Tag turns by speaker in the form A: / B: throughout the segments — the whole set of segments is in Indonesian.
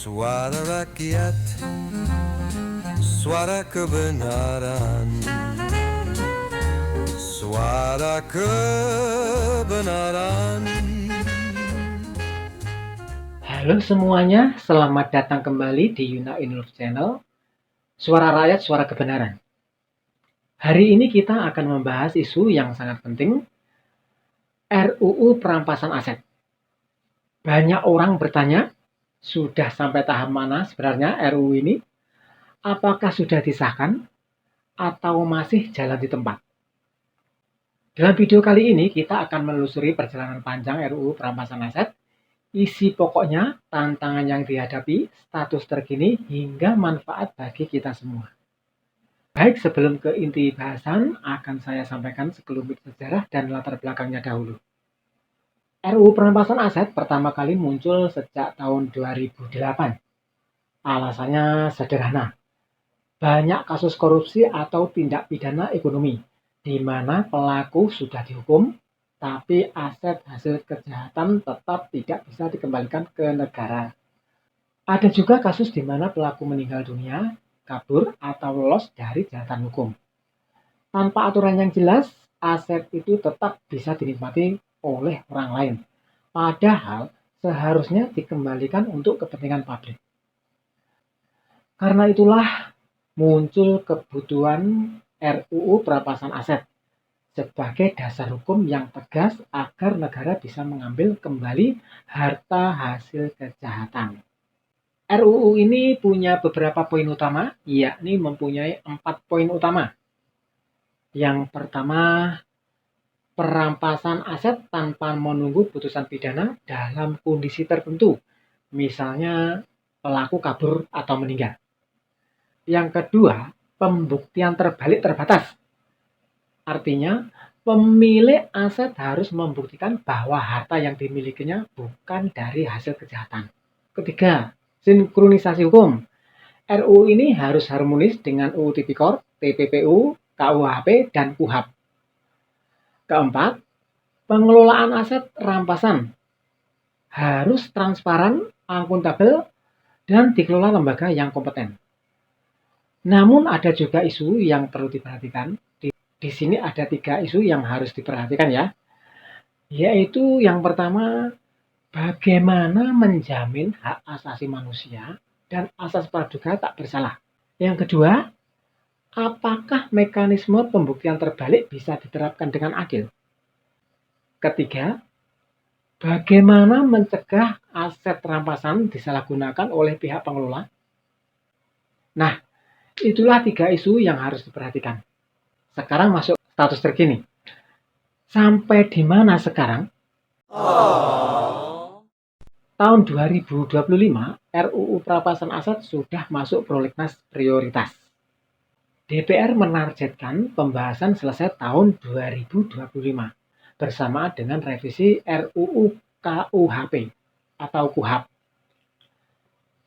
A: Suara rakyat, suara kebenaran, suara kebenaran.
B: Halo semuanya, selamat datang kembali di Yuna Inulf Channel, Suara Rakyat, Suara Kebenaran. Hari ini kita akan membahas isu yang sangat penting, RUU Perampasan Aset. Banyak orang bertanya, sudah sampai tahap mana sebenarnya RUU ini? Apakah sudah disahkan atau masih jalan di tempat? Dalam video kali ini kita akan menelusuri perjalanan panjang RUU Perampasan Aset, isi pokoknya, tantangan yang dihadapi, status terkini, hingga manfaat bagi kita semua. Baik, sebelum ke inti bahasan, akan saya sampaikan sekelumit sejarah dan latar belakangnya dahulu. RUU Perampasan Aset pertama kali muncul sejak tahun 2008. Alasannya sederhana. Banyak kasus korupsi atau tindak pidana ekonomi, di mana pelaku sudah dihukum, tapi aset hasil kejahatan tetap tidak bisa dikembalikan ke negara. Ada juga kasus di mana pelaku meninggal dunia, kabur, atau lolos dari jeratan hukum. Tanpa aturan yang jelas, aset itu tetap bisa dinikmati oleh orang lain. Padahal seharusnya dikembalikan untuk kepentingan publik. Karena itulah muncul kebutuhan RUU Perampasan Aset sebagai dasar hukum yang tegas agar negara bisa mengambil kembali harta hasil kejahatan. RUU ini punya beberapa poin utama, yakni mempunyai 4 poin utama. Yang pertama, perampasan aset tanpa menunggu putusan pidana dalam kondisi tertentu, misalnya pelaku kabur atau meninggal. Yang kedua, pembuktian terbalik terbatas. Artinya, pemilik aset harus membuktikan bahwa harta yang dimilikinya bukan dari hasil kejahatan. Ketiga, sinkronisasi hukum. RUU ini harus harmonis dengan UU Tipikor, TPPU, KUHP, dan KUHAP. Keempat, pengelolaan aset rampasan harus transparan, akuntabel, dan dikelola lembaga yang kompeten. Namun ada juga isu yang perlu diperhatikan. Di sini ada 3 isu yang harus diperhatikan ya. Yaitu yang pertama, bagaimana menjamin hak asasi manusia dan asas praduga tak bersalah. Yang kedua, apakah mekanisme pembuktian terbalik bisa diterapkan dengan adil? Ketiga, bagaimana mencegah aset rampasan disalahgunakan oleh pihak pengelola? Nah, itulah 3 isu yang harus diperhatikan. Sekarang masuk status terkini. Sampai di mana sekarang? Tahun 2025, RUU Perampasan Aset sudah masuk prolegnas prioritas. DPR menargetkan pembahasan selesai tahun 2025 bersamaan dengan revisi RUU KUHP atau KUHAP.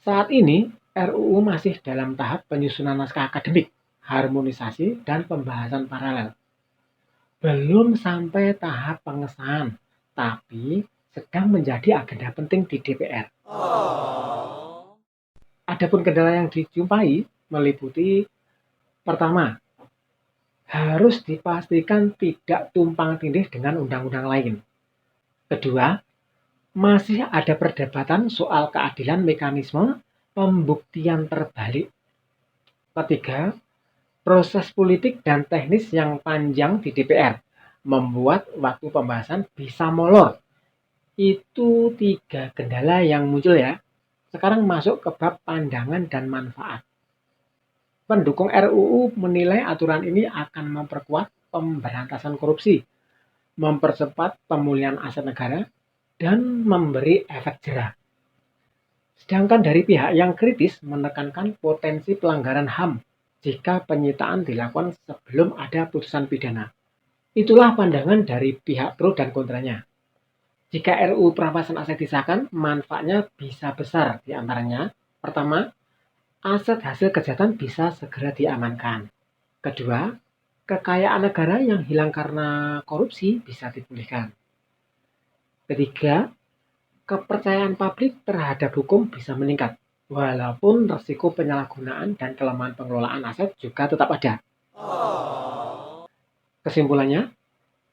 B: Saat ini, RUU masih dalam tahap penyusunan naskah akademik, harmonisasi, dan pembahasan paralel. Belum sampai tahap pengesahan, tapi sedang menjadi agenda penting di DPR. Adapun kendala yang dijumpai meliputi pertama, harus dipastikan tidak tumpang tindih dengan undang-undang lain. Kedua, masih ada perdebatan soal keadilan mekanisme pembuktian terbalik. Ketiga, proses politik dan teknis yang panjang di DPR membuat waktu pembahasan bisa molor. Itu 3 kendala yang muncul ya. Sekarang masuk ke bab pandangan dan manfaat. Pendukung RUU menilai aturan ini akan memperkuat pemberantasan korupsi, mempercepat pemulihan aset negara, dan memberi efek jerah. Sedangkan dari pihak yang kritis menekankan potensi pelanggaran HAM jika penyitaan dilakukan sebelum ada putusan pidana. Itulah pandangan dari pihak pro dan kontranya. Jika RUU Perampasan Aset disahkan, manfaatnya bisa besar di antaranya. Pertama, aset hasil kejahatan bisa segera diamankan. Kedua, kekayaan negara yang hilang karena korupsi bisa dipulihkan. Ketiga, kepercayaan publik terhadap hukum bisa meningkat, walaupun risiko penyalahgunaan dan kelemahan pengelolaan aset juga tetap ada. Kesimpulannya,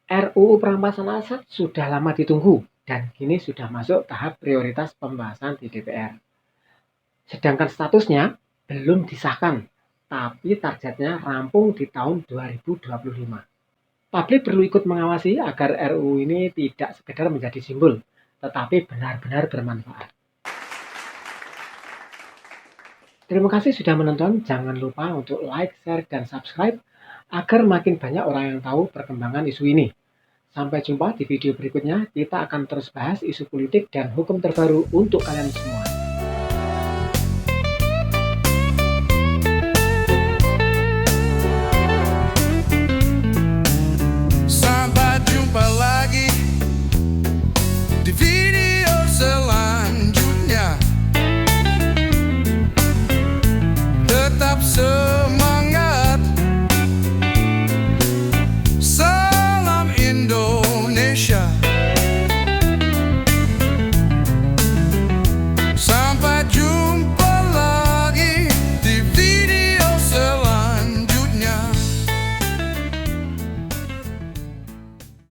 B: RUU Perampasan Aset sudah lama ditunggu dan kini sudah masuk tahap prioritas pembahasan di DPR. Sedangkan statusnya belum disahkan, tapi targetnya rampung di tahun 2025. Publik perlu ikut mengawasi agar RUU ini tidak sekedar menjadi simbol, tetapi benar-benar bermanfaat. Terima kasih sudah menonton, jangan lupa untuk like, share, dan subscribe agar makin banyak orang yang tahu perkembangan isu ini. Sampai jumpa di video berikutnya, kita akan terus bahas isu politik dan hukum terbaru untuk kalian semua.